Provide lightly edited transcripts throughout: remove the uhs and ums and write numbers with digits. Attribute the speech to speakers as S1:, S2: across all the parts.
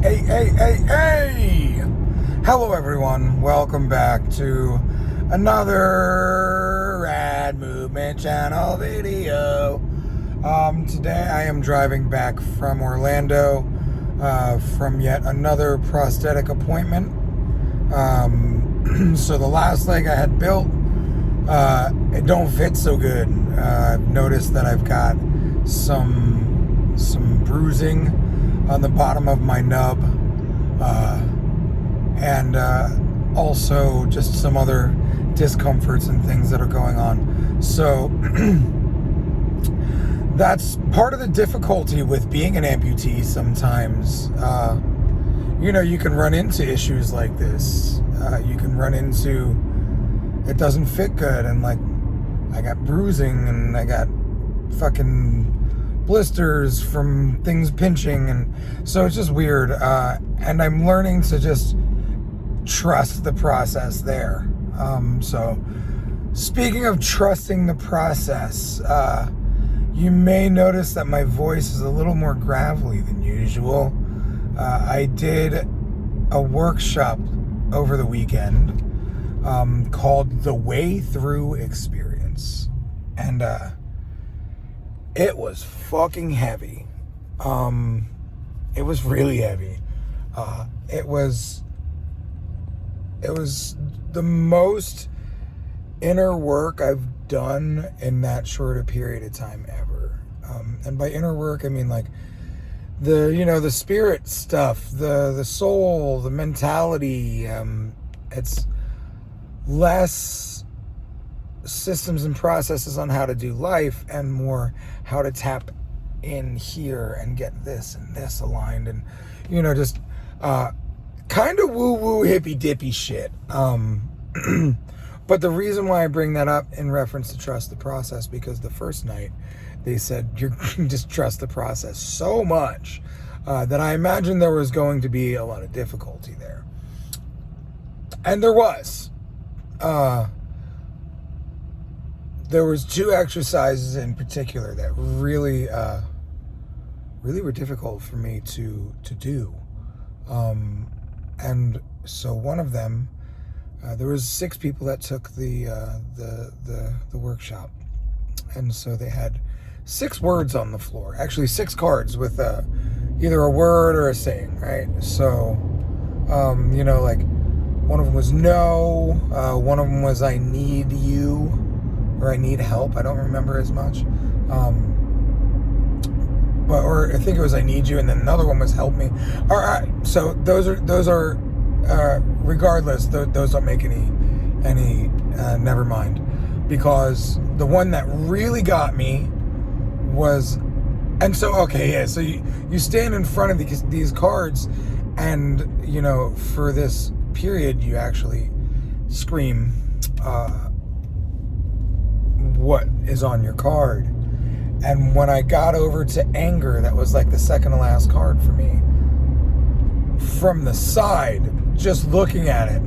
S1: Hey! Hello, everyone. Welcome back to another Rad Movement Channel video. Today I am driving back from Orlando from yet another prosthetic appointment. So the last leg I had built, it don't fit so good. I've noticed that I've got some bruising on the bottom of my nub, and also just some other discomforts and things that are going on. So that's part of the difficulty with being an amputee sometimes. You can run into issues like this. You can run into it doesn't fit good, and like I got bruising and I got fucking blisters from things pinching, and so it's just weird, and I'm learning to just trust the process there. So speaking of trusting the process, you may notice that my voice is a little more gravelly than usual. I did a workshop over the weekend called The Way Through Experience, and it was fucking heavy. It was really heavy. It was the most inner work I've done in that short a period of time ever. And by inner work, I mean like the spirit stuff, the soul, the mentality. It's less systems and processes on how to do life and more how to tap in here and get this and this aligned, and just kind of woo-woo hippy-dippy shit. But the reason why I bring that up in reference to trust the process, because the first night they said you just trust the process so much that I imagined there was going to be a lot of difficulty there, and there was. There was two exercises in particular that really were difficult for me to do. And so one of them, there was 6 people that took the workshop. And so they had 6 words on the floor, actually 6 cards with either a word or a saying, right? So, like one of them was no, one of them was I need you, or I need help. I don't remember as much. Or I think it was I need you, and then another one was help me. All right, so those are regardless, those don't make any never mind, because the one that really got me was, and so okay, yeah, so you stand in front of these cards, and for this period you actually scream what is on your card. And when I got over to anger, that was like the second to last card for me, from the side, just looking at it,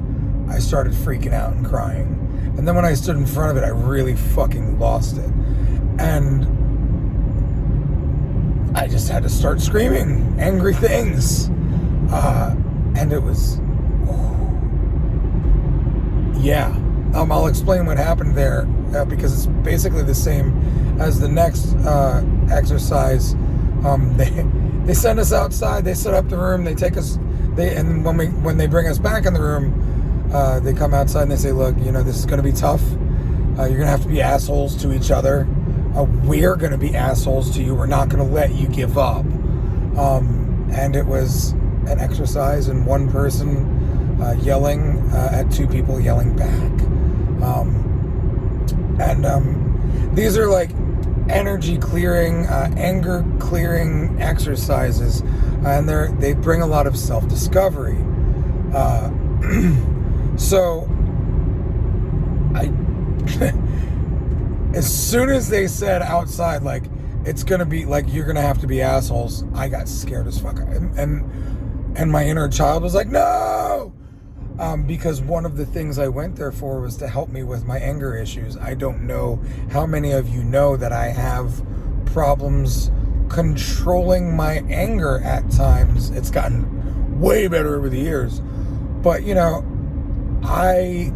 S1: I started freaking out and crying. And then when I stood in front of it, I really fucking lost it, and I just had to start screaming angry things, and it was I'll explain what happened there, because it's basically the same as the next exercise. They send us outside, they set up the room, they take us, and when they bring us back in the room, they come outside and they say, look, this is going to be tough. You're going to have to be assholes to each other. We're going to be assholes to you. We're not going to let you give up. And it was an exercise in one person yelling at 2 people yelling back. These are like energy clearing, anger clearing exercises, and they bring a lot of self-discovery. So as soon as they said outside, like, it's gonna be like, you're gonna have to be assholes, I got scared as fuck, and my inner child was like, no. Because one of the things I went there for was to help me with my anger issues. I don't know how many of you know that I have problems controlling my anger at times. It's gotten way better over the years. But, you know, I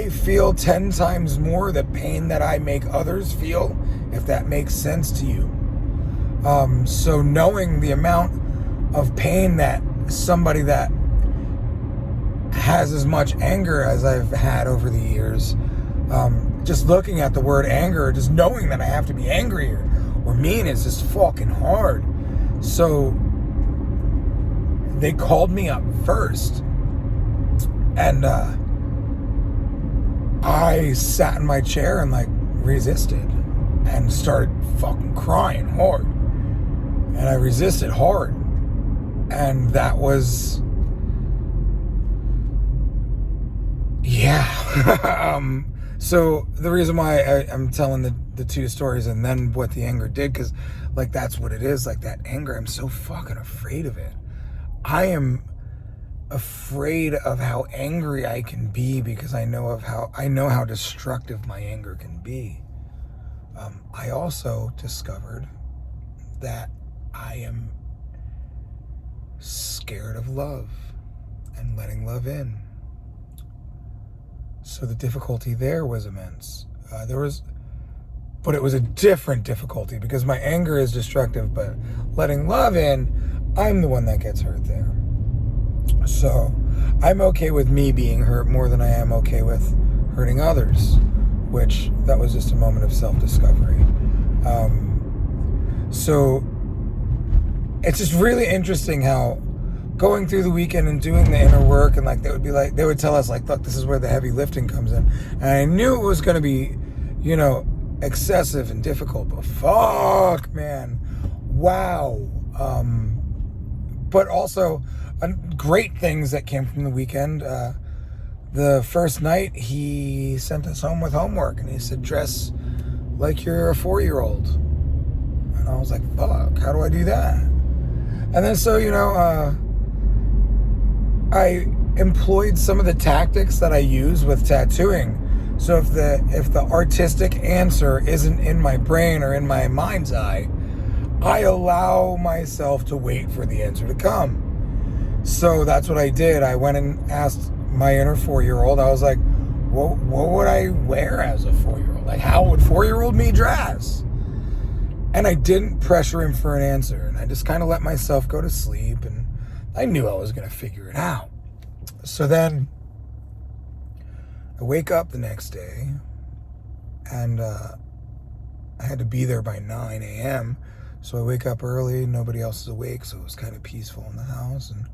S1: feel 10 times more the pain that I make others feel, if that makes sense to you. So knowing the amount of pain that somebody that has as much anger as I've had over the years, just looking at the word anger, just knowing that I have to be angry or mean is just fucking hard. So they called me up first, and I sat in my chair and like resisted and started fucking crying hard. And I resisted hard. And that was, yeah. So the reason why I'm telling the two stories and then what the anger did, because like that's what it is, like that anger, I'm so fucking afraid of it. I am afraid of how angry I can be because I know how destructive my anger can be. I also discovered that I am scared of love and letting love in. So the difficulty there was immense. But it was a different difficulty because my anger is destructive, but letting love in, I'm the one that gets hurt there. So I'm okay with me being hurt more than I am okay with hurting others, which that was just a moment of self-discovery. So it's just really interesting how going through the weekend and doing the inner work, and like they would tell us like, look, this is where the heavy lifting comes in. And I knew it was going to be, you know, excessive and difficult, but fuck, man, wow. But also great things that came from the weekend. The first night he sent us home with homework and he said, dress like you're a 4-year-old. And I was like, fuck, how do I do that? And then so, you know, I employed some of the tactics that I use with tattooing. So if the artistic answer isn't in my brain or in my mind's eye, I allow myself to wait for the answer to come. So that's what I did. I went and asked my inner 4-year-old. I was like, what would I wear as a 4-year-old? Like, how would 4-year-old me dress? And I didn't pressure him for an answer. And I just kind of let myself go to sleep. And I knew I was going to figure it out. So then I wake up the next day. And I had to be there by 9 a.m. So I wake up early. Nobody else is awake. So it was kind of peaceful in the house. And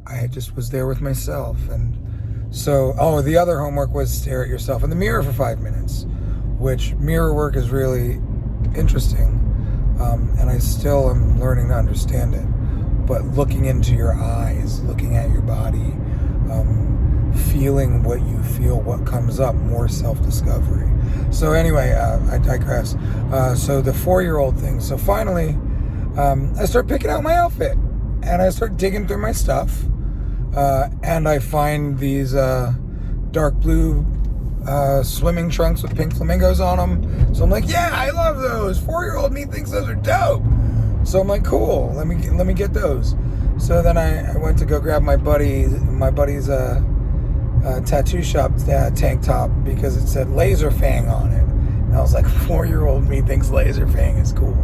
S1: I just was there with myself. And so, the other homework was stare at yourself in the mirror for 5 minutes, which mirror work is really interesting. And I still am learning to understand it. But looking into your eyes, looking at your body, feeling what you feel, what comes up, more self-discovery. So anyway, I digress. So the 4-year-old thing. So finally, I start picking out my outfit. And I start digging through my stuff. And I find these dark blue swimming trunks with pink flamingos on them. So I'm like, yeah, I love those. 4-year-old me thinks those are dope. So I'm like, cool, let me get those. So then I went to go grab my buddy's tattoo shop tank top because it said Laser Fang on it. And I was like, 4-year-old me thinks Laser Fang is cool.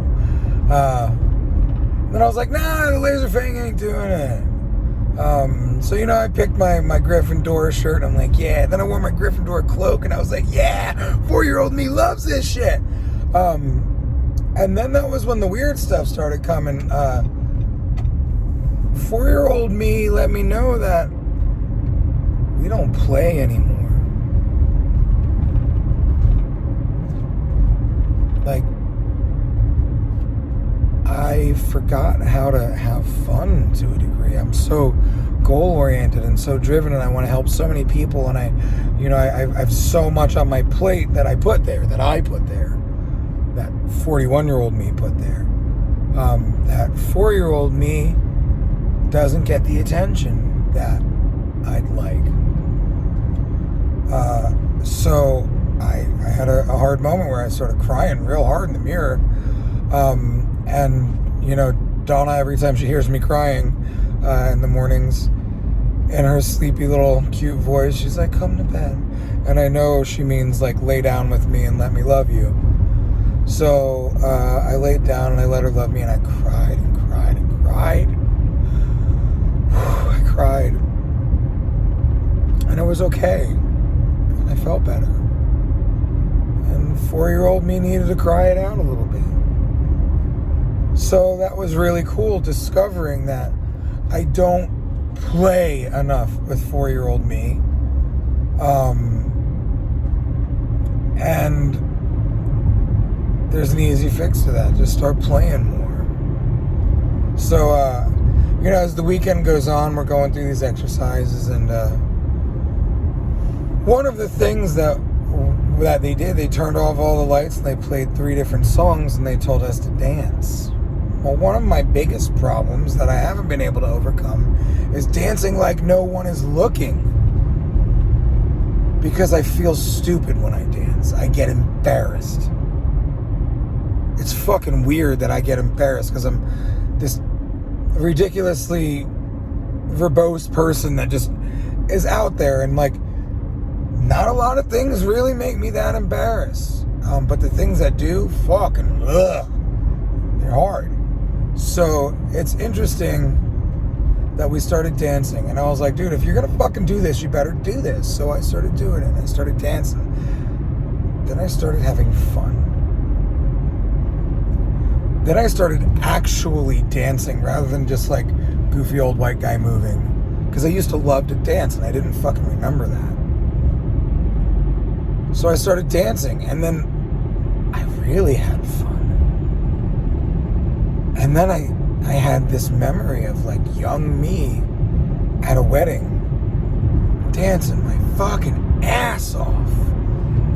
S1: Then I was like, nah, the Laser Fang ain't doing it. So, you know, I picked my Gryffindor shirt and I'm like, yeah. Then I wore my Gryffindor cloak and I was like, yeah, 4-year-old me loves this shit. And then that was when the weird stuff started coming. 4-year-old me let me know that we don't play anymore. Like, I forgot how to have fun to a degree. I'm so goal-oriented and so driven, and I want to help so many people, and I have so much on my plate that I put there, that 41-year-old me put there. That 4-year-old me doesn't get the attention that I'd like. So I had a hard moment where I started crying real hard in the mirror. And, you know, Donna, every time she hears me crying in the mornings, in her sleepy little cute voice, she's like, come to bed. And I know she means like lay down with me and let me love you. So I laid down and I let her love me, and I cried and cried and cried. I cried. And it was okay. And I felt better. And 4-year-old me needed to cry it out a little bit. So that was really cool, discovering that I don't play enough with 4-year-old me. And there's an easy fix to that. Just start playing more. So, as the weekend goes on, we're going through these exercises, and one of the things that they did, they turned off all the lights and they played 3 different songs and they told us to dance. Well, one of my biggest problems that I haven't been able to overcome is dancing like no one is looking. Because I feel stupid when I dance. I get embarrassed. It's fucking weird that I get embarrassed because I'm this ridiculously verbose person that just is out there, and like not a lot of things really make me that embarrassed. But the things that do, fucking, they're hard. So it's interesting that we started dancing, and I was like, dude, if you're gonna fucking do this, you better do this. So I started doing it, and I started dancing. Then I started having fun. Then I started actually dancing rather than just like goofy old white guy moving. Because I used to love to dance, and I didn't fucking remember that. So I started dancing, and then I really had fun. And then I had this memory of like young me at a wedding dancing my fucking ass off,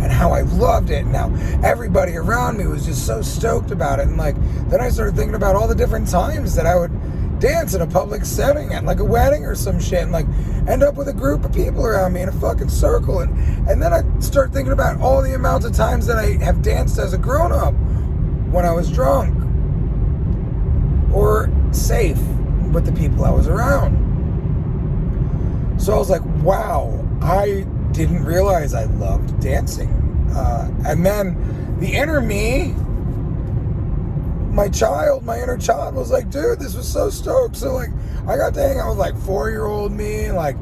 S1: and how I loved it, and how everybody around me was just so stoked about it. And like then I started thinking about all the different times that I would dance in a public setting at like a wedding or some shit, and like end up with a group of people around me in a fucking circle, and then I start thinking about all the amounts of times that I have danced as a grown-up when I was drunk or safe with the people I was around. So I was like, wow, I didn't realize I loved dancing. And then the inner me, my inner child was like, dude, this was so stoked. So like, I got to hang out with like 4-year-old me, and like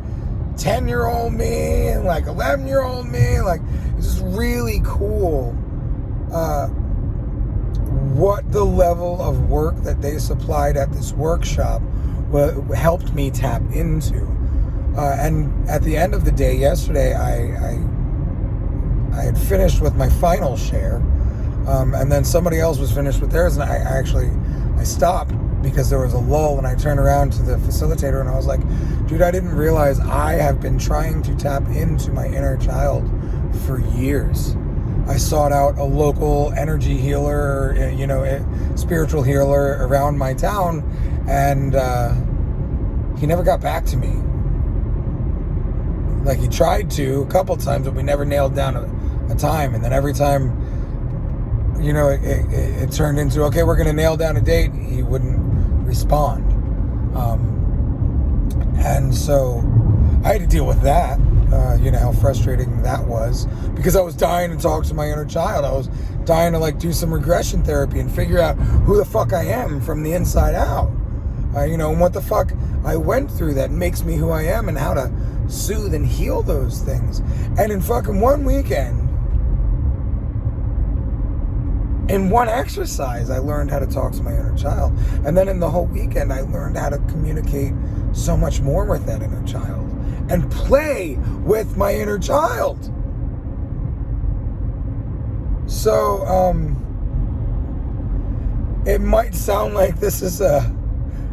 S1: 10-year-old me, and like 11-year-old me. Like, it's just really cool what the level of work that they supplied at this workshop helped me tap into. And at the end of the day yesterday, I had finished with my final share, and then somebody else was finished with theirs, and I stopped because there was a lull, and I turned around to the facilitator and I was like, dude, I didn't realize I have been trying to tap into my inner child for years. I sought out a local energy healer, a spiritual healer around my town, and he never got back to me. Like, he tried to a couple times, but we never nailed down a time. And then every time, it turned into, okay, we're going to nail down a date, he wouldn't respond. And so I had to deal with that. How frustrating that was, because I was dying to talk to my inner child. I was dying to like do some regression therapy and figure out who the fuck I am from the inside out. And what the fuck I went through that makes me who I am, and how to soothe and heal those things. And in fucking one weekend, in one exercise, I learned how to talk to my inner child. And then in the whole weekend, I learned how to communicate so much more with that inner child and play with my inner child. So, it might sound like this is an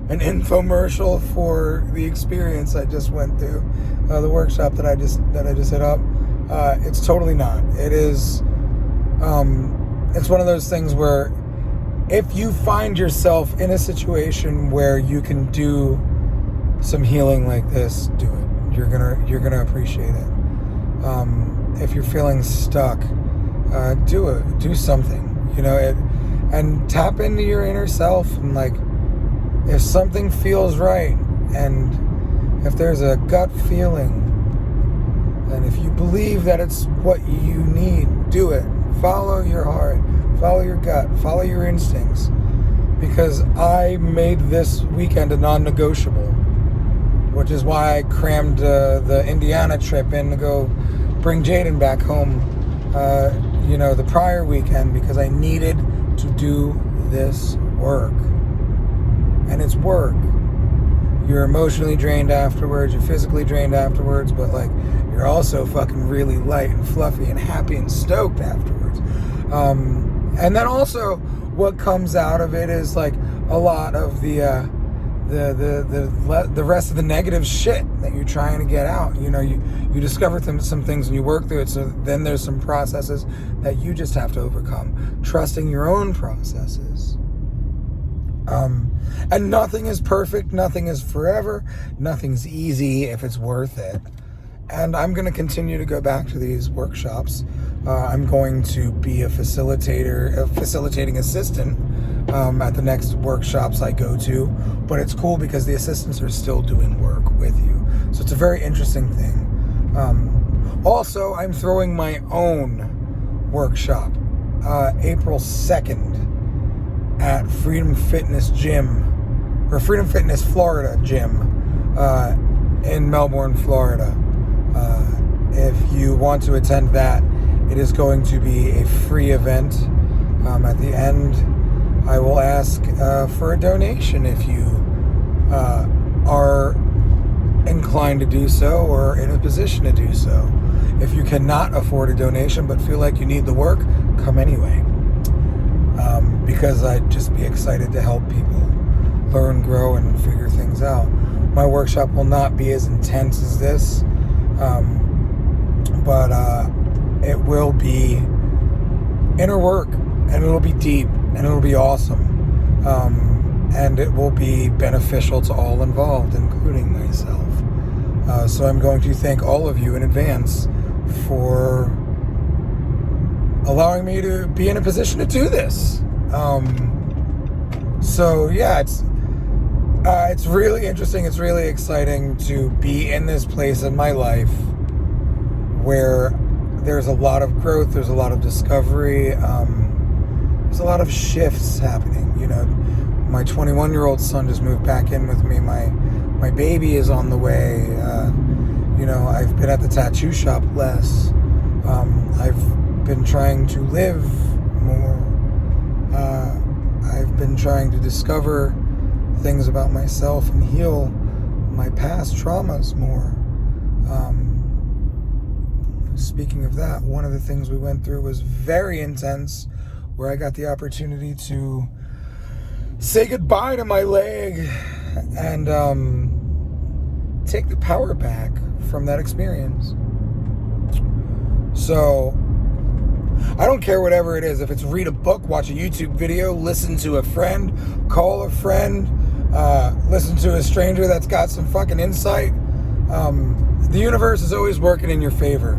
S1: infomercial for the experience I just went through, the workshop that I just hit up. It's totally not. It is, it's one of those things where if you find yourself in a situation where you can do some healing like this, do it. You're gonna appreciate it. If you're feeling stuck, do it. Do something. And tap into your inner self, and like If something feels right, and if there's a gut feeling, and if you believe that it's what you need, do it. Follow your heart, follow your gut, follow your instincts. Because I made this weekend a non-negotiable, which is why I crammed the Indiana trip in to go bring Jaden back home, the prior weekend, because I needed to do this work. And it's work. You're emotionally drained afterwards, you're physically drained afterwards, but like you're also fucking really light and fluffy and happy and stoked afterwards. And then also what comes out of it is like a lot of the rest of the negative shit that you're trying to get out. You discover some things and you work through it. So then there's some processes that you just have to overcome. Trusting your own processes. And nothing is perfect. Nothing is forever. Nothing's easy if it's worth it. And I'm going to continue to go back to these workshops. I'm going to be a facilitating assistant at the next workshops I go to. But it's cool because the assistants are still doing work with you. So it's a very interesting thing. Also, I'm throwing my own workshop April 2nd at Freedom Fitness Florida Gym in Melbourne, Florida. If you want to attend that, it is going to be a free event. At the end, I will ask for a donation if you are inclined to do so or in a position to do so. If you cannot afford a donation but feel like you need the work, come anyway. Because I'd just be excited to help people learn, grow, and figure things out. My workshop will not be as intense as this, but it will be inner work, and it'll be deep, and it'll be awesome, and it will be beneficial to all involved, including myself. So I'm going to thank all of you in advance for allowing me to be in a position to do this. So yeah, it's really interesting. It's really exciting to be in this place in my life where there's a lot of growth, there's a lot of discovery, there's a lot of shifts happening. My 21-year-old son just moved back in with me. My baby is on the way. I've been at the tattoo shop less. I've been trying to live more. I've been trying to discover things about myself and heal my past traumas more. Speaking of that, one of the things we went through was very intense, where I got the opportunity to say goodbye to my leg and take the power back from that experience. So I don't care whatever it is. If it's read a book, watch a YouTube video, listen to a friend, call a friend, listen to a stranger that's got some fucking insight. The universe is always working in your favor.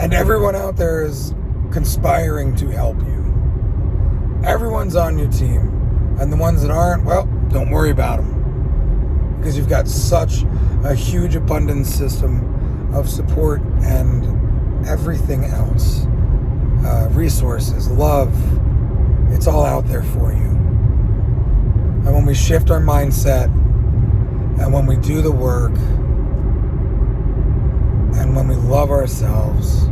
S1: And everyone out there is conspiring to help you. Everyone's on your team. And the ones that aren't, well, don't worry about them. Because you've got such a huge abundance system of support and everything else. Resources, love, it's all out there for you. And when we shift our mindset, and when we do the work, and when we love ourselves,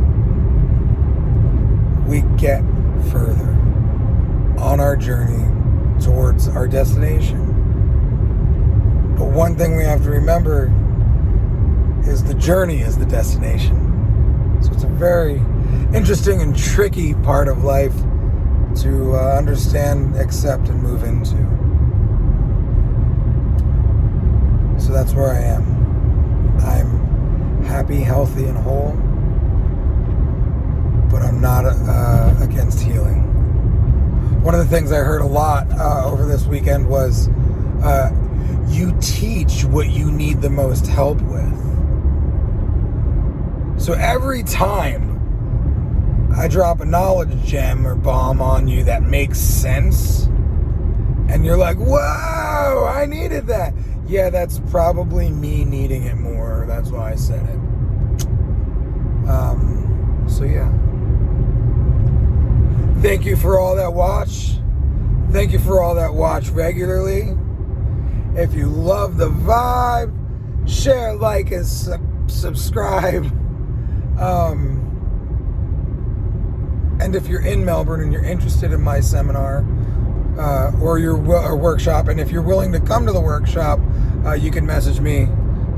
S1: we get further on our journey towards our destination. But one thing we have to remember is the journey is the destination. So it's a very interesting and tricky part of life to understand, accept, and move into. So that's where I am. I'm happy, healthy, and whole, but I'm not against healing. One of the things I heard a lot over this weekend was you teach what you need the most help with. So every time I drop a knowledge gem or bomb on you that makes sense and you're like, whoa, I needed that. Yeah, that's probably me needing it more. That's why I said it. So yeah. Thank you for all that watch. Thank you for all that watch regularly. If you love the vibe, share, like, and subscribe. And if you're in Melbourne and you're interested in my seminar or your workshop, and if you're willing to come to the workshop, you can message me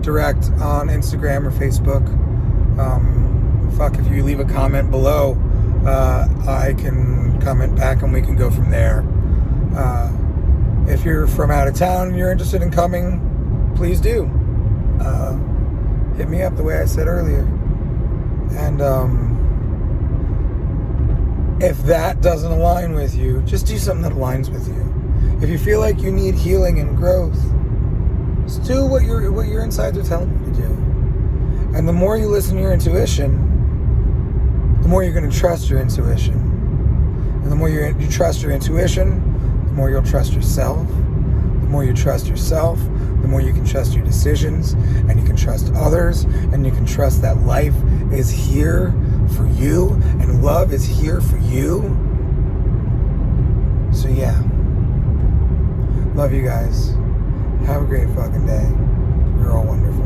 S1: direct on Instagram or Facebook. If you leave a comment below, I can comment back and we can go from there. If you're from out of town and you're interested in coming, please do. Hit me up the way I said earlier. And if that doesn't align with you, just do something that aligns with you. If you feel like you need healing and growth, just do what your insides are telling you to do. And the more you listen to your intuition, the more you're going to trust your intuition. And the more you trust your intuition, the more you'll trust yourself. The more you trust yourself, the more you can trust your decisions, and you can trust others, and you can trust that life is here for you, and love is here for you. So yeah. Love you guys. Have a great fucking day. You're all wonderful.